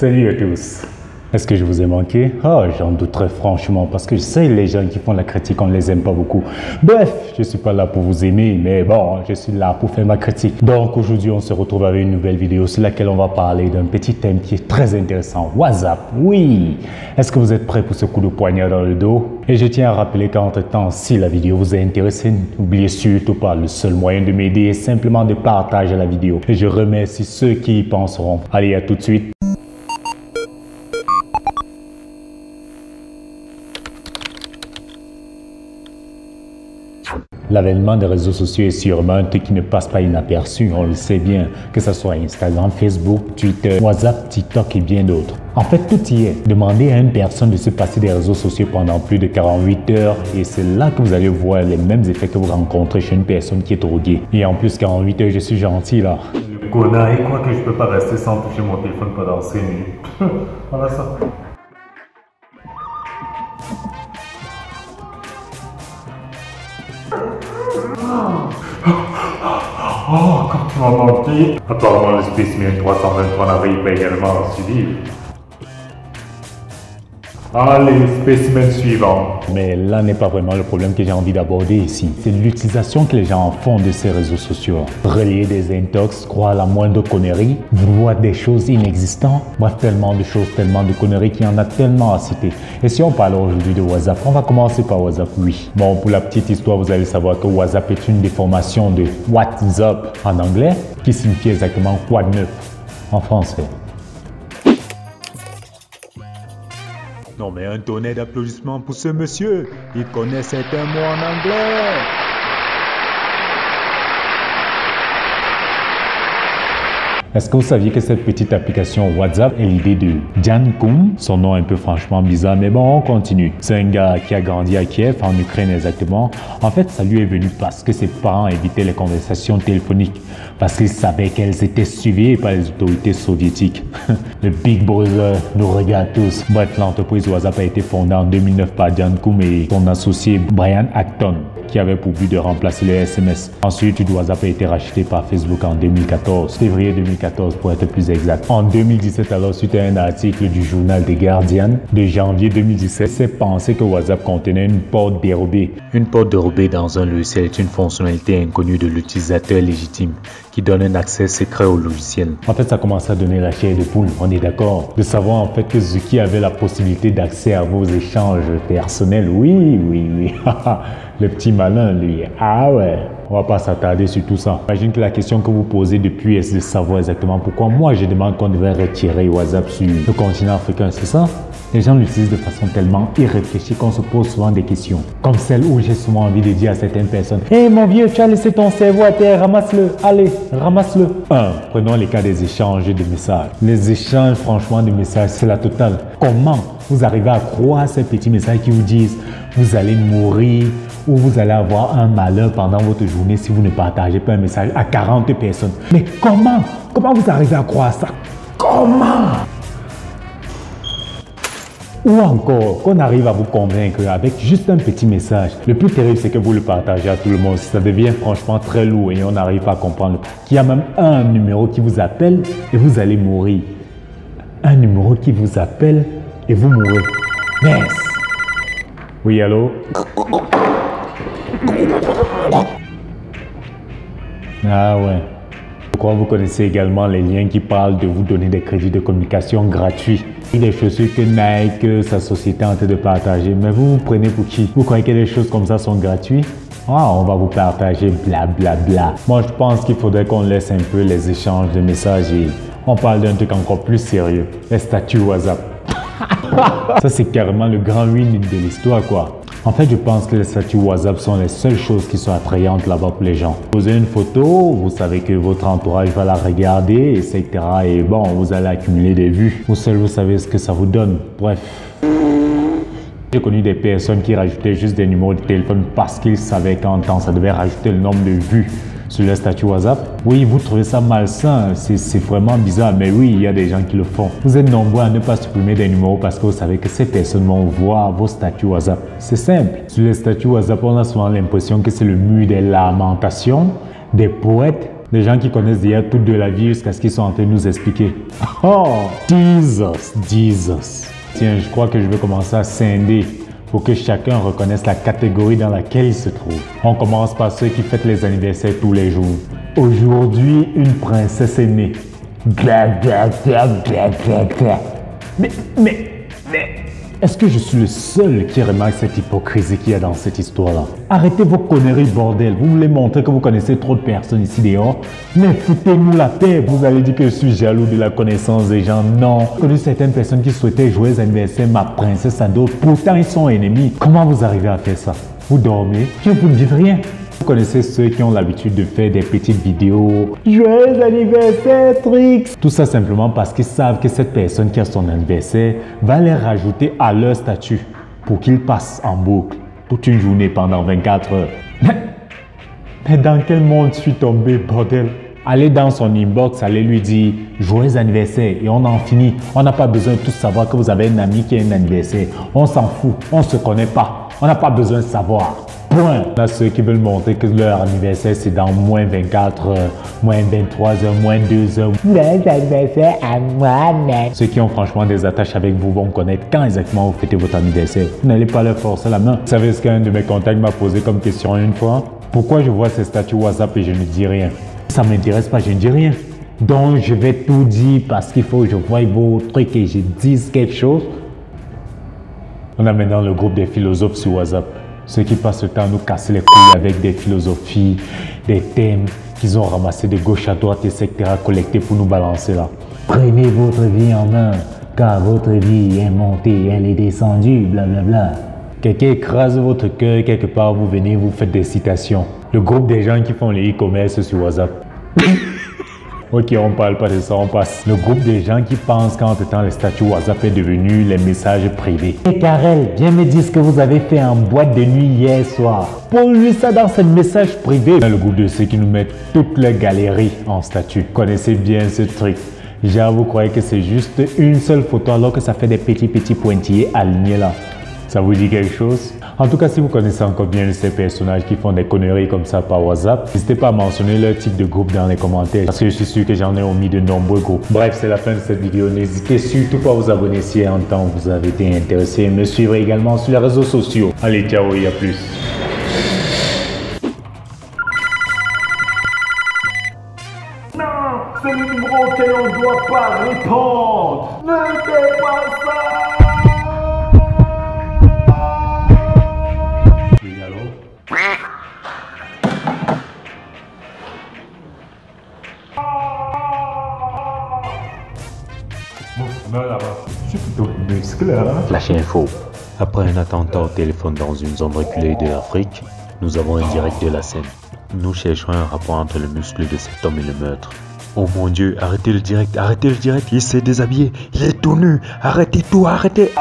Salut à tous. Est-ce que je vous ai manqué? Ah, j'en doute très franchement parce que je sais les gens qui font la critique, on ne les aime pas beaucoup. Bref, je ne suis pas là pour vous aimer, mais bon, je suis là pour faire ma critique. Donc aujourd'hui, on se retrouve avec une nouvelle vidéo sur laquelle on va parler d'un petit thème qui est très intéressant. WhatsApp, oui! Est-ce que vous êtes prêts pour ce coup de poignard dans le dos? Et je tiens à rappeler qu'entre-temps, si la vidéo vous a intéressé, n'oubliez surtout pas, le seul moyen de m'aider est simplement de partager la vidéo. Et je remercie ceux qui y penseront. Allez, à tout de suite. L'avènement des réseaux sociaux est sûrement un truc qui ne passe pas inaperçu, on le sait bien, que ce soit Instagram, Facebook, Twitter, WhatsApp, TikTok et bien d'autres. En fait, tout y est. Demandez à une personne de se passer des réseaux sociaux pendant plus de 48 heures et c'est là que vous allez voir les mêmes effets que vous rencontrez chez une personne qui est droguée. Et en plus, 48 heures, je suis gentil là. Le connard, il croit que je peux pas rester sans toucher mon téléphone pendant 5 minutes. Voilà ça. Oh, comme tu m'as manqué. Apparemment, le spécimen 323 n'arrive pas également à suivre. Allez, spécimen suivant. Mais là n'est pas vraiment le problème que j'ai envie d'aborder ici. C'est l'utilisation que les gens en font de ces réseaux sociaux. Relayer des intox, croire à la moindre connerie, voir des choses inexistantes. Bref, tellement de choses, tellement de conneries qu'il y en a tellement à citer. Et si on parle aujourd'hui de WhatsApp, on va commencer par WhatsApp, oui. Bon, pour la petite histoire, vous allez savoir que WhatsApp est une déformation de What's up en anglais, qui signifie exactement quoi de neuf en français. Non mais un tonnerre d'applaudissements pour ce monsieur. Il connaît certains mots en anglais. Est-ce que vous saviez que cette petite application WhatsApp est l'idée de Jan Koum? Son nom est un peu franchement bizarre, mais bon, on continue. C'est un gars qui a grandi à Kiev, en Ukraine exactement. En fait, ça lui est venu parce que ses parents évitaient les conversations téléphoniques, parce qu'ils savaient qu'elles étaient suivies par les autorités soviétiques. Le Big Brother nous regarde tous. Bref, l'entreprise WhatsApp a été fondée en 2009 par Jan Koum et son associé Brian Acton, qui avait pour but de remplacer les SMS. Ensuite, WhatsApp a été racheté par Facebook en 2014, février 2014 pour être plus exact. En 2017, alors suite à un article du journal The Guardian de janvier 2017, c'est pensé que WhatsApp contenait une porte dérobée. Une porte dérobée dans un logiciel est une fonctionnalité inconnue de l'utilisateur légitime qui donne un accès secret au logiciel. En fait, ça commence à donner la chair de poule, on est d'accord. De savoir en fait que Zuki avait la possibilité d'accès à vos échanges personnels. Oui. Le petit malin, lui. Ah ouais, on va pas s'attarder sur tout ça. J'imagine que la question que vous posez depuis est de savoir exactement pourquoi moi je demande qu'on devrait retirer WhatsApp sur le continent africain, c'est ça? Les gens l'utilisent de façon tellement irréfléchie qu'on se pose souvent des questions. Comme celle où j'ai souvent envie de dire à certaines personnes: Hé mon vieux, tu as laissé ton cerveau à terre, ramasse-le, allez, ramasse-le. Prenons les cas des échanges de messages. Les échanges, franchement, de messages, c'est la totale. Comment vous arrivez à croire ces petits messages qui vous disent vous allez mourir ou vous allez avoir un malheur pendant votre journée si vous ne partagez pas un message à 40 personnes? Mais comment vous arrivez à croire ça? Comment? Ou encore, qu'on arrive à vous convaincre avec juste un petit message. Le plus terrible, c'est que vous le partagez à tout le monde. Ça devient franchement très lourd et on n'arrive pas à comprendre qu'il y a même un numéro qui vous appelle et vous allez mourir. Un numéro qui vous appelle et vous mourrez. Yes. Oui, allô? Ah ouais. Je crois que vous connaissez également les liens qui parlent de vous donner des crédits de communication gratuits. Et des chaussures que Nike, sa société, est en train de partager. Mais vous prenez pour qui? Vous croyez que des choses comme ça sont gratuites? Ah, on va vous partager blablabla. Moi, je pense qu'il faudrait qu'on laisse un peu les échanges de messages et on parle d'un truc encore plus sérieux. Les statuts WhatsApp. Ça, c'est carrément le grand win de l'histoire, quoi. En fait, je pense que les statuts WhatsApp sont les seules choses qui sont attrayantes là-bas pour les gens. Posez une photo, vous savez que votre entourage va la regarder, etc. Et bon, vous allez accumuler des vues. Vous seul, vous savez ce que ça vous donne. Bref. J'ai connu des personnes qui rajoutaient juste des numéros de téléphone parce qu'ils savaient qu'en temps, ça devait rajouter le nombre de vues sur le statut WhatsApp. Oui, vous trouvez ça malsain, c'est vraiment bizarre, mais oui, il y a des gens qui le font. Vous êtes nombreux à ne pas supprimer des numéros parce que vous savez que ces personnes vont voir vos statuts WhatsApp. C'est simple. Sur les statuts WhatsApp, on a souvent l'impression que c'est le mur des lamentations, des poètes Des gens qui connaissent déjà toute de la vie jusqu'à ce qu'ils sont en train de nous expliquer. Oh, Jesus. Tiens, je crois que je vais commencer à scinder pour que chacun reconnaisse la catégorie dans laquelle il se trouve. On commence par ceux qui fêtent les anniversaires tous les jours. Aujourd'hui, une princesse est née. Mais, est-ce que je suis le seul qui remarque cette hypocrisie qu'il y a dans cette histoire-là? Arrêtez vos conneries, bordel. Vous voulez montrer que vous connaissez trop de personnes ici dehors? Mais foutez-nous la paix. Vous allez dire que je suis jaloux de la connaissance des gens. Non. J'ai connu certaines personnes qui souhaitaient jouer anniversaire ma princesse à d'autres. Pourtant, ils sont ennemis. Comment vous arrivez à faire ça? Vous dormez et vous ne dites rien. Vous connaissez ceux qui ont l'habitude de faire des petites vidéos. Joyeux anniversaire, Trix! Tout ça simplement parce qu'ils savent que cette personne qui a son anniversaire va les rajouter à leur statut pour qu'ils passent en boucle toute une journée pendant 24 heures. Mais dans quel monde je suis tombé, bordel? Allez dans son inbox, allez lui dire joyeux anniversaire et on en finit. On n'a pas besoin de tous savoir que vous avez un ami qui a un anniversaire. On s'en fout, on ne se connaît pas. On n'a pas besoin de savoir. Point. Il y a ceux qui veulent montrer que leur anniversaire c'est dans moins 24 heures, moins 23 heures, moins 2 heures. Leur anniversaire à moi-même. Ceux qui ont franchement des attaches avec vous vont connaître quand exactement vous fêtez votre anniversaire. Vous n'allez pas leur forcer la main. Vous savez ce qu'un de mes contacts m'a posé comme question une fois? Pourquoi je vois ces statuts WhatsApp et je ne dis rien? Ça ne m'intéresse pas, je ne dis rien. Donc je vais tout dire parce qu'il faut que je voie vos trucs et je dise quelque chose. On a maintenant le groupe des philosophes sur WhatsApp. Ceux qui passent le temps à nous casser les couilles avec des philosophies, des thèmes qu'ils ont ramassés de gauche à droite, etc. collectés pour nous balancer là. Prenez votre vie en main, car votre vie est montée, elle est descendue, blablabla. Quelqu'un écrase votre cœur, quelque part vous venez, vous faites des citations. Le groupe des gens qui font les e-commerce sur WhatsApp. Ok, on parle pas de ça, on passe. Le groupe des gens qui pensent qu'entre-temps, les statuts WhatsApp est devenu les messages privés. Et Karel, viens me dire ce que vous avez fait en boîte de nuit hier soir. Pour lui, ça dans ce message privé. Le groupe de ceux qui nous mettent toutes les galeries en statut. Connaissez bien ce truc. Genre, vous croyez que c'est juste une seule photo alors que ça fait des petits pointillés alignés là. Ça vous dit quelque chose? En tout cas, si vous connaissez encore bien ces personnages qui font des conneries comme ça par WhatsApp, n'hésitez pas à mentionner leur type de groupe dans les commentaires parce que je suis sûr que j'en ai omis de nombreux groupes. Bref, c'est la fin de cette vidéo. N'hésitez surtout pas à vous abonner si en temps vous avez été intéressé et me suivre également sur les réseaux sociaux. Allez, ciao et à plus. Non, c'est le numéro auquel on ne doit pas répondre. Ne fais pas ça. Je suis plutôt musclé, hein? Flash info. Après un attentat au téléphone dans une zone reculée de l'Afrique, nous avons un direct de la scène. Nous cherchons un rapport entre le muscle de cet homme et le meurtre. Oh mon Dieu, arrêtez le direct, il s'est déshabillé, il est tout nu, arrêtez tout, arrêtez!